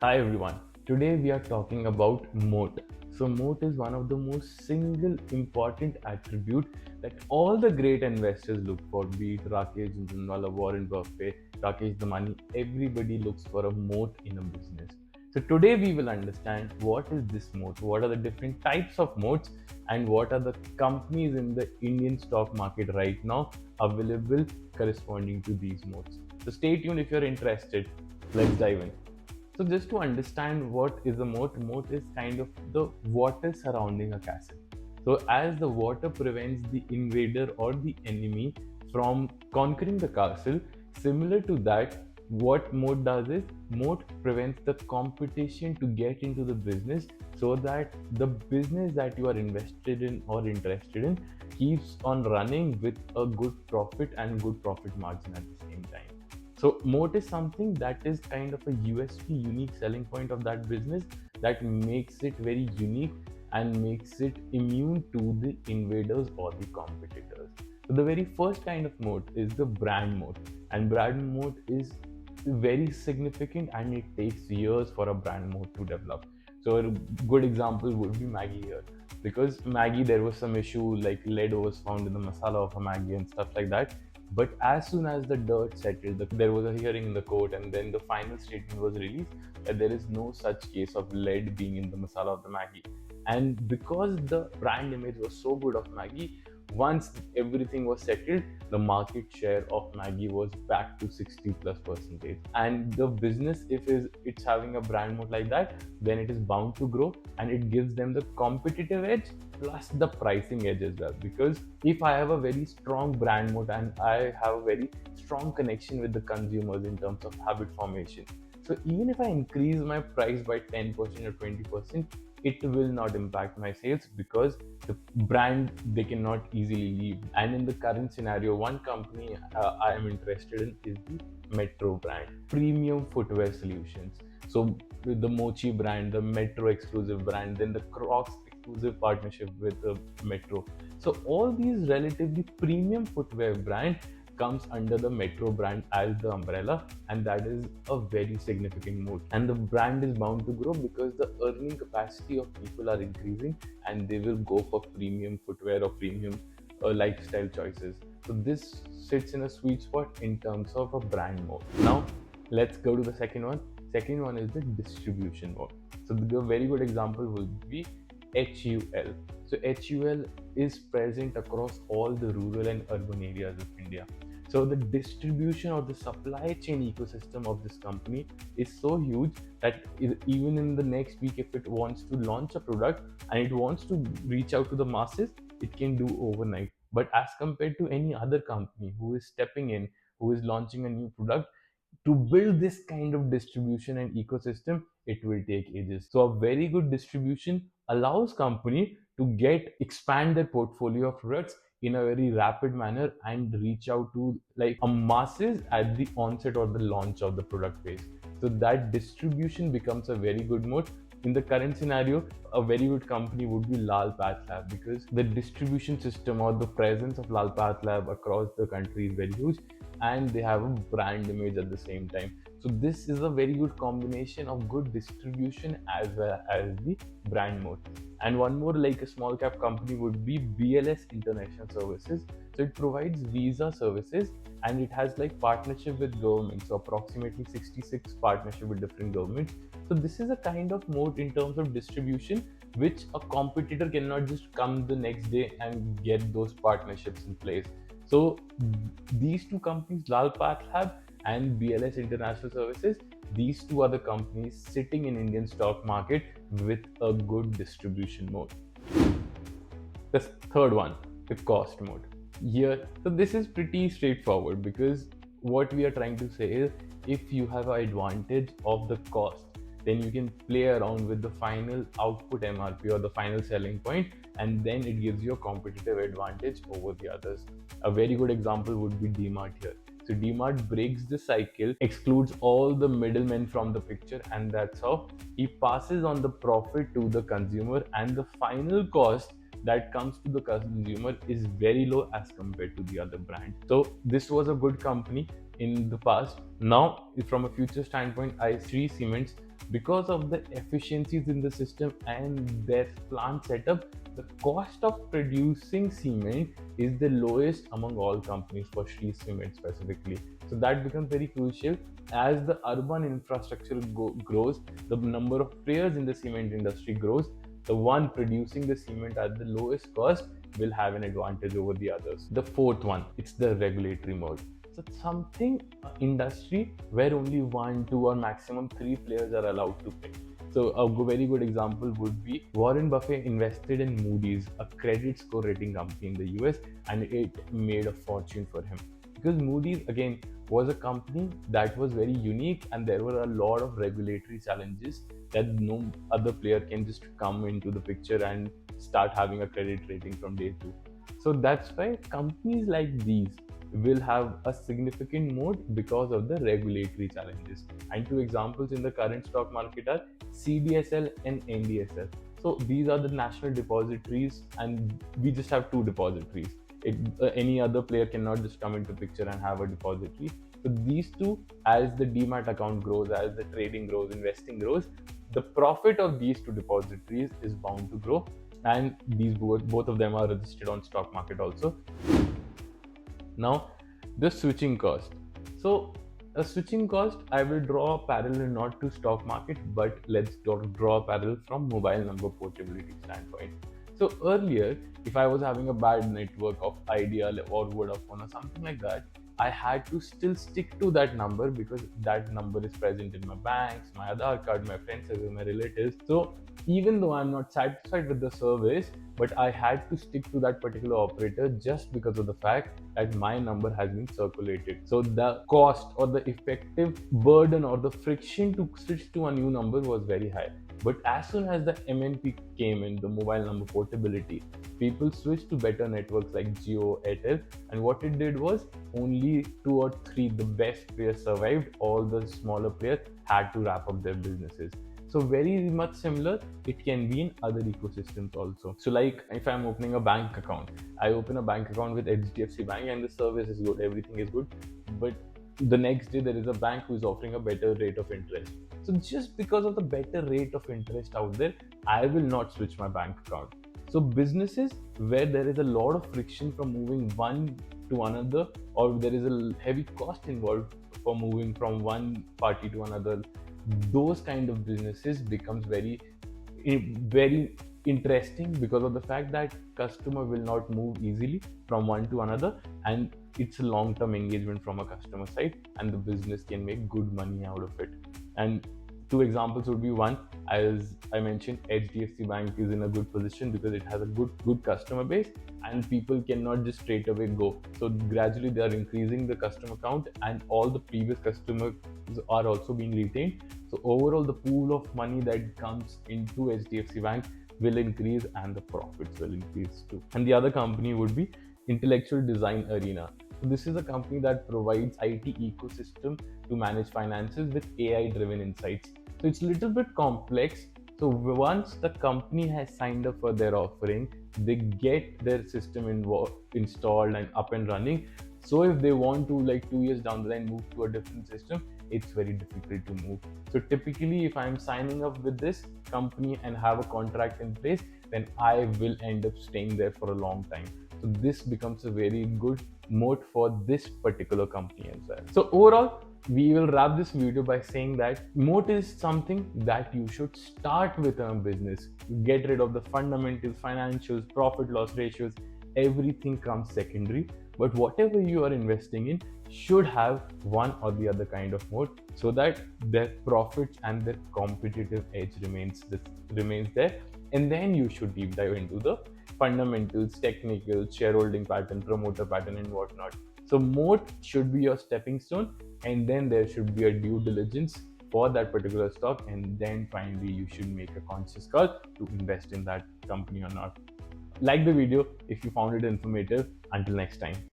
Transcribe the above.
Hi everyone. Today we are talking about moat. So moat is one of the most single important attribute that all the great investors look for, be it Rakesh Jhunjhunwala, Warren Buffett, Rakesh Damani, everybody looks for a moat in a business. So today we will understand what is this moat, what are the different types of moats, and what are the companies in the Indian stock market right now available corresponding to these moats. So stay tuned if you're interested. Let's dive in. So just to understand what is a moat, moat is kind of the water surrounding a castle. So as the water prevents the invader or the enemy from conquering the castle, similar to that, what moat does is moat prevents the competition to get into the business so that the business that you are invested in or interested in keeps on running with a good profit and good profit margin at the same time. So moat is something that is kind of a USP, unique selling point of that business that makes it very unique and makes it immune to the invaders or the competitors. So the very first kind of moat is the brand moat, and brand moat is very significant and it takes years for a brand moat to develop. So a good example would be Maggie here, because Maggie, there was some issue like lead was found in the masala of a Maggie and stuff like that. But as soon as the dirt settled, there was a hearing in the court, and then the final statement was released that there is no such case of lead being in the masala of the Maggie. And because the brand image was so good of Maggie, once everything was settled, the market share of Maggie was back to 60 plus percentage. And the business, if it's having a brand mode like that, then it is bound to grow, and it gives them the competitive edge plus the pricing edge as well. Because if I have a very strong brand mode and I have a very strong connection with the consumers in terms of habit formation, so even if I increase my price by 10% or 20%, it will not impact my sales because the brand, they cannot easily leave. And in the current scenario, one company I am interested in is the Metro brand, premium footwear solutions. So with the Mochi brand, the Metro exclusive brand, then the Crocs exclusive partnership with the Metro. So all these relatively premium footwear brand comes under the Metro brand as the umbrella, and that is a very significant move. And the brand is bound to grow because the earning capacity of people are increasing, and they will go for premium footwear or premium lifestyle choices. So this sits in a sweet spot in terms of a brand mode. Now let's go to the second one. Second one is the distribution mode. So the very good example would be HUL. So HUL is present across all the rural and urban areas of India. So the distribution or the supply chain ecosystem of this company is so huge that even in the next week, if it wants to launch a product and it wants to reach out to the masses, it can do overnight. But as compared to any other company who is stepping in, who is launching a new product, to build this kind of distribution and ecosystem, it will take ages. So a very good distribution allows company to get expand their portfolio of products in a very rapid manner and reach out to like a masses at the onset or the launch of the product phase. So that distribution becomes a very good mode. In the current scenario, a very good company would be Lal Path Lab, because the distribution system or the presence of Lal Path Lab across the country is very huge, and they have a brand image at the same time. So this is a very good combination of good distribution as well as the brand mode. And one more, like a small cap company, would be BLS International Services. So it provides visa services, and it has like partnership with government. So approximately 66 partnership with different governments. So this is a kind of mode in terms of distribution, which a competitor cannot just come the next day and get those partnerships in place. So these two companies, Lal Path Lab and BLS International Services, these two are the companies sitting in Indian stock market with a good distribution mode. The third one, the cost mode. Here, so this is pretty straightforward, because what we are trying to say is if you have an advantage of the cost, then you can play around with the final output MRP or the final selling point, and then it gives you a competitive advantage over the others. A very good example would be DMart here. So DMart breaks the cycle, excludes all the middlemen from the picture, and that's how he passes on the profit to the consumer, and the final cost that comes to the consumer is very low as compared to the other brand. So this was a good company in the past. Now, from a future standpoint, I see Siemens Because of the efficiencies in the system and their plant setup, the cost of producing cement is the lowest among all companies for Shree Cement specifically. So that becomes very crucial. As the urban infrastructure grows, the number of players in the cement industry grows, the one producing the cement at the lowest cost will have an advantage over the others. The fourth one, it's the regulatory mode. So it's something industry where only one, two, or maximum three players are allowed to play. So a very good example would be Warren Buffett invested in Moody's, a credit score rating company in the US, and it made a fortune for him. Because Moody's again was a company that was very unique, and there were a lot of regulatory challenges that no other player can just come into the picture and start having a credit rating from day two. So that's why companies like these will have a significant moat because of the regulatory challenges. And two examples in the current stock market are CDSL and NDSL. So these are the national depositories, and we just have two depositories. Any other player cannot just come into picture and have a depository. So these two, as the demat account grows, as the trading grows, investing grows, the profit of these two depositories is bound to grow, and these both of them are registered on stock market also. Now, the switching cost. So, a switching cost, I will draw a parallel not to stock market, but let's draw a parallel from mobile number portability standpoint. So earlier, if I was having a bad network of Idea or Vodafone or something like that, I had to still stick to that number because that number is present in my banks, my Aadhaar card, my friends, my relatives. So even though I'm not satisfied with the service, but I had to stick to that particular operator just because of the fact that my number has been circulated. So the cost or the effective burden or the friction to switch to a new number was very high. But as soon as the MNP came in, the mobile number portability, people switched to better networks like Jio, Airtel, and what it did was only two or three, the best players survived. All the smaller players had to wrap up their businesses. So very much similar, it can be in other ecosystems also. So like if I'm opening a bank account, I open a bank account with HDFC Bank and the service is good, everything is good. But the next day there is a bank who is offering a better rate of interest. So just because of the better rate of interest out there, I will not switch my bank account. So businesses where there is a lot of friction from moving one to another, or there is a heavy cost involved for moving from one party to another, those kind of businesses becomes very interesting because of the fact that customer will not move easily from one to another, and it's a long-term engagement from a customer side, and the business can make good money out of it. And two examples would be, one, as I mentioned, HDFC Bank is in a good position because it has a good customer base, and people cannot just straight away go. So gradually they are increasing the customer count, and all the previous customers are also being retained. So overall, the pool of money that comes into HDFC Bank will increase, and the profits will increase too. And the other company would be Intellectual Design Arena. So this is a company that provides IT ecosystem to manage finances with AI driven insights. So it's a little bit complex. So once the company has signed up for their offering, they get their system installed and up and running. So if they want to, like 2 years down the line, move to a different system, it's very difficult to move. So typically, if I'm signing up with this company and have a contract in place, then I will end up staying there for a long time. So this becomes a very good moat for this particular company as well. So overall, we will wrap this video by saying that moat is something that you should start with in a business. Get rid of the fundamentals, financials, profit loss ratios, everything comes secondary. But whatever you are investing in should have one or the other kind of moat, so that their profits and their competitive edge remains there. And then you should deep dive into the fundamentals, technical, shareholding pattern, promoter pattern, and whatnot. So moat should be your stepping stone, and then there should be a due diligence for that particular stock, and then finally you should make a conscious call to invest in that company or not. Like the video if you found it informative. Until next time.